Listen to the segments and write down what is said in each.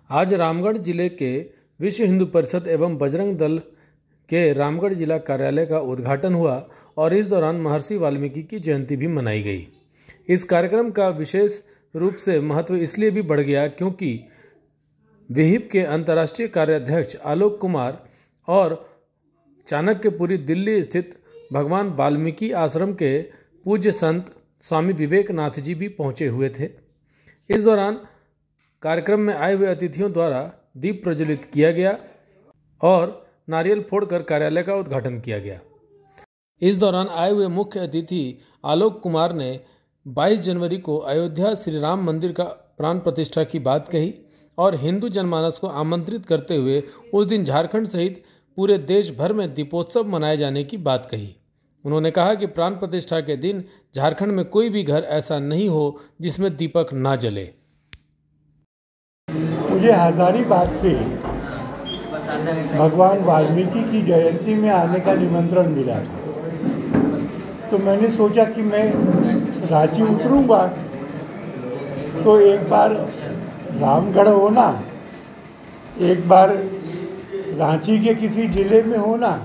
आज रामगढ़ जिले के विश्व हिंदू परिषद एवं बजरंग दल के रामगढ़ जिला कार्यालय का उद्घाटन हुआ और इस दौरान महर्षि वाल्मीकि की जयंती भी मनाई गई। इस कार्यक्रम का विशेष रूप से महत्व इसलिए भी बढ़ गया क्योंकि विहिप के अंतर्राष्ट्रीय कार्याध्यक्ष आलोक कुमार और चाणक्यपुरी दिल्ली स्थित भगवान वाल्मीकि आश्रम के पूज्य संत स्वामी विवेकनाथ जी भी पहुंचे हुए थे। इस दौरान कार्यक्रम में आए हुए अतिथियों द्वारा दीप प्रज्वलित किया गया और नारियल फोड़कर कार्यालय का उद्घाटन किया गया। इस दौरान आए हुए मुख्य अतिथि आलोक कुमार ने 22 जनवरी को अयोध्या श्री राम मंदिर का प्राण प्रतिष्ठा की बात कही और हिंदू जनमानस को आमंत्रित करते हुए उस दिन झारखंड सहित पूरे देश भर में दीपोत्सव मनाए जाने की बात कही। उन्होंने कहा कि प्राण प्रतिष्ठा के दिन झारखंड में कोई भी घर ऐसा नहीं हो जिसमें दीपक ना जले। मुझे हजारीबाग से भगवान वाल्मीकि की जयंती में आने का निमंत्रण मिला था, तो मैंने सोचा कि मैं रांची उतरूंगा तो एक बार रामगढ़ होना, एक बार रांची के किसी ज़िले में होना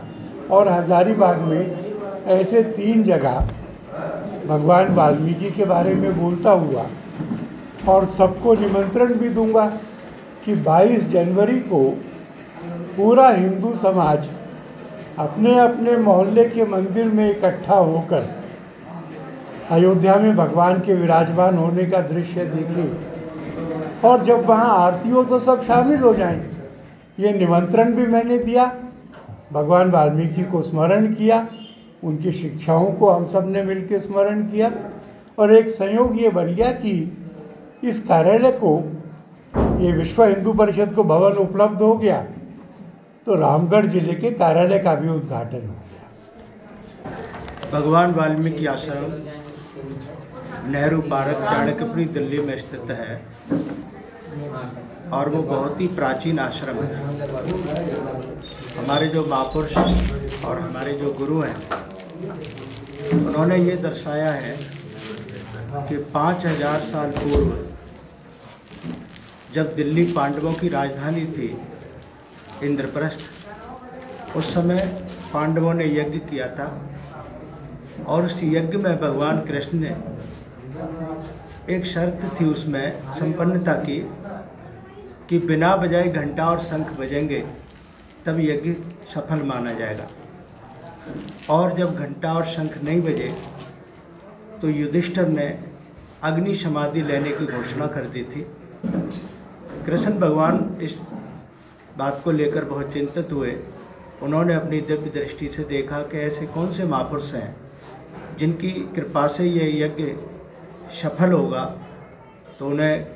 और हजारीबाग में ऐसे 3 जगह भगवान वाल्मीकि के बारे में बोलता हुआ और सबको निमंत्रण भी दूंगा कि 22 जनवरी को पूरा हिंदू समाज अपने अपने मोहल्ले के मंदिर में इकट्ठा होकर अयोध्या में भगवान के विराजमान होने का दृश्य देखे और जब वहाँ आरती हो तो सब शामिल हो जाएं। ये निमंत्रण भी मैंने दिया, भगवान वाल्मीकि को स्मरण किया, उनकी शिक्षाओं को हम सब ने मिलकर स्मरण किया और एक संयोग ये बन गया कि इस कार्यालय को, ये विश्व हिंदू परिषद को भवन उपलब्ध हो गया तो रामगढ़ जिले के कार्यालय का भी उद्घाटन हो गया। भगवान वाल्मीकि आश्रम नेहरू पार्क चाणक्यपुरी दिल्ली में स्थित है और वो बहुत ही प्राचीन आश्रम है। हमारे जो महापुरुष और हमारे जो गुरु हैं उन्होंने ये दर्शाया है कि 5000 साल पूर्व जब दिल्ली पांडवों की राजधानी थी इंद्रप्रस्थ, उस समय पांडवों ने यज्ञ किया था और उस यज्ञ में भगवान कृष्ण ने एक शर्त थी उसमें संपन्नता की कि बिना बजाए घंटा और शंख बजेंगे तब यज्ञ सफल माना जाएगा, और जब घंटा और शंख नहीं बजे तो युधिष्ठिर ने अग्नि समाधि लेने की घोषणा कर दी थी। कृष्ण भगवान इस बात को लेकर बहुत चिंतित हुए। उन्होंने अपनी दिव्य दृष्टि से देखा कि ऐसे कौन से महापुरुष हैं जिनकी कृपा से ये यज्ञ सफल होगा, तो उन्हें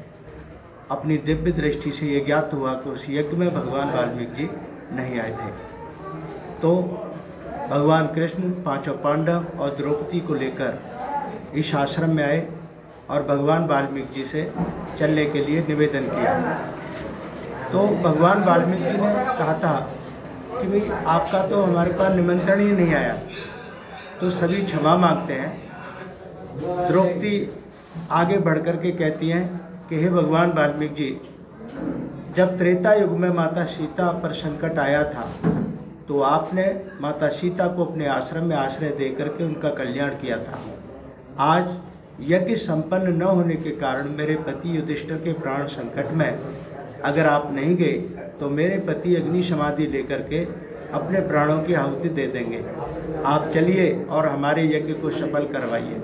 अपनी दिव्य दृष्टि से ये ज्ञात हुआ कि उस यज्ञ में भगवान वाल्मीकि जी नहीं आए थे। तो भगवान कृष्ण 5 पांडव और द्रौपदी को लेकर इस आश्रम में आए और भगवान वाल्मीकि जी से चलने के लिए निवेदन किया। तो भगवान वाल्मीकि जी ने कहा था कि भाई आपका तो हमारे पास निमंत्रण ही नहीं आया, तो सभी क्षमा मांगते हैं। द्रौपदी आगे बढ़ कर के कहती हैं कि हे भगवान वाल्मीकि जी, जब त्रेता युग में माता सीता पर संकट आया था तो आपने माता सीता को अपने आश्रम में आश्रय दे करके उनका कल्याण किया था। आज यज्ञ संपन्न न होने के कारण मेरे पति युधिष्ठिर के प्राण संकट में, अगर आप नहीं गए तो मेरे पति अग्नि समाधि लेकर के अपने प्राणों की आहुति दे देंगे। आप चलिए और हमारे यज्ञ को सफल करवाइए।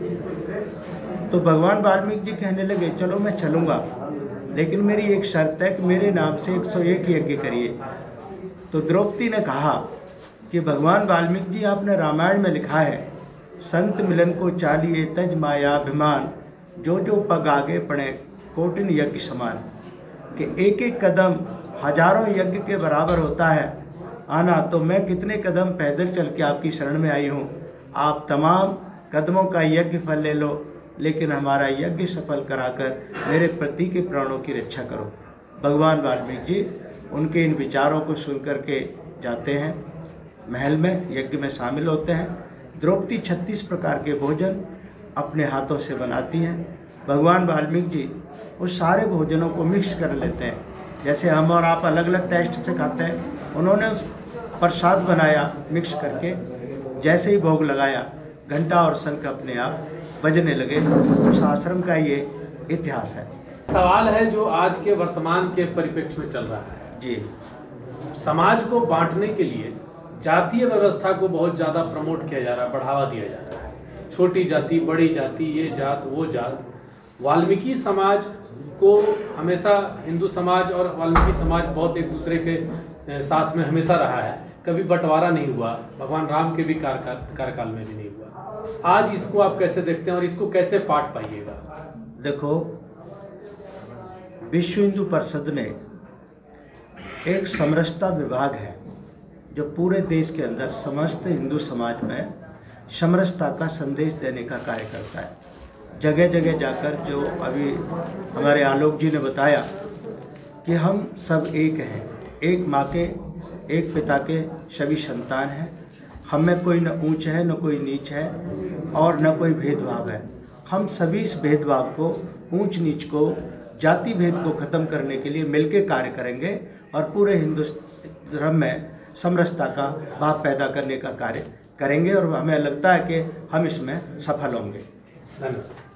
तो भगवान वाल्मीकि जी कहने लगे, चलो मैं चलूँगा, लेकिन मेरी एक शर्त है कि मेरे नाम से 101 यज्ञ करिए। तो द्रौपदी ने कहा कि भगवान वाल्मीकि जी, आपने रामायण में लिखा है, संत मिलन को चालिए तज मायाभिमान, जो जो पग आगे पड़े कोटिन यज्ञ समान, कि एक एक कदम हजारों यज्ञ के बराबर होता है आना। तो मैं कितने कदम पैदल चल के आपकी शरण में आई हूँ, आप तमाम कदमों का यज्ञ फल ले लो, लेकिन हमारा यज्ञ सफल कराकर मेरे पति के प्राणों की रक्षा करो। भगवान वाल्मीकि जी उनके इन विचारों को सुन कर के जाते हैं, महल में यज्ञ में शामिल होते हैं। द्रौपदी 36 प्रकार के भोजन अपने हाथों से बनाती हैं। भगवान वाल्मीकि जी उस सारे भोजनों को मिक्स कर लेते हैं जैसे हम और आप अलग अलग टेस्ट से खाते हैं, उन्होंने उस प्रसाद बनाया मिक्स करके, जैसे ही भोग लगाया घंटा और शंख अपने आप बजने लगे। उस आश्रम का ये इतिहास है। सवाल है जो आज के वर्तमान के परिप्रेक्ष्य में चल रहा है जी। समाज को बांटने के लिए जातीय व्यवस्था को बहुत ज़्यादा प्रमोट किया जा रहा है, बढ़ावा दिया जा रहा है। छोटी जाति, बड़ी जाति, ये जात वो जात। वाल्मीकि समाज को हमेशा हिंदू समाज और वाल्मीकि समाज बहुत एक दूसरे के साथ में हमेशा रहा है, कभी बंटवारा नहीं हुआ, भगवान राम के भी कार्यकाल में भी नहीं हुआ। आज इसको आप कैसे देखते हैं और इसको कैसे पाट पाइएगा? देखो, विश्व हिंदू परिषद ने एक समरसता विभाग है जो पूरे देश के अंदर समस्त हिंदू समाज में समरसता का संदेश देने का कार्य करता है। जगह जगह जाकर, जो अभी हमारे आलोक जी ने बताया कि हम सब एक हैं, एक माँ के एक पिता के सभी संतान हैं, हम में कोई न ऊंच है न कोई नीच है और न कोई भेदभाव है। हम सभी इस भेदभाव को, ऊंच नीच को, जाति भेद को ख़त्म करने के लिए मिलकर कार्य करेंगे और पूरे हिंदू धर्म में समरसता का भाव पैदा करने का कार्य करेंगे और हमें लगता है कि हम इसमें सफल होंगे। धन्यवाद।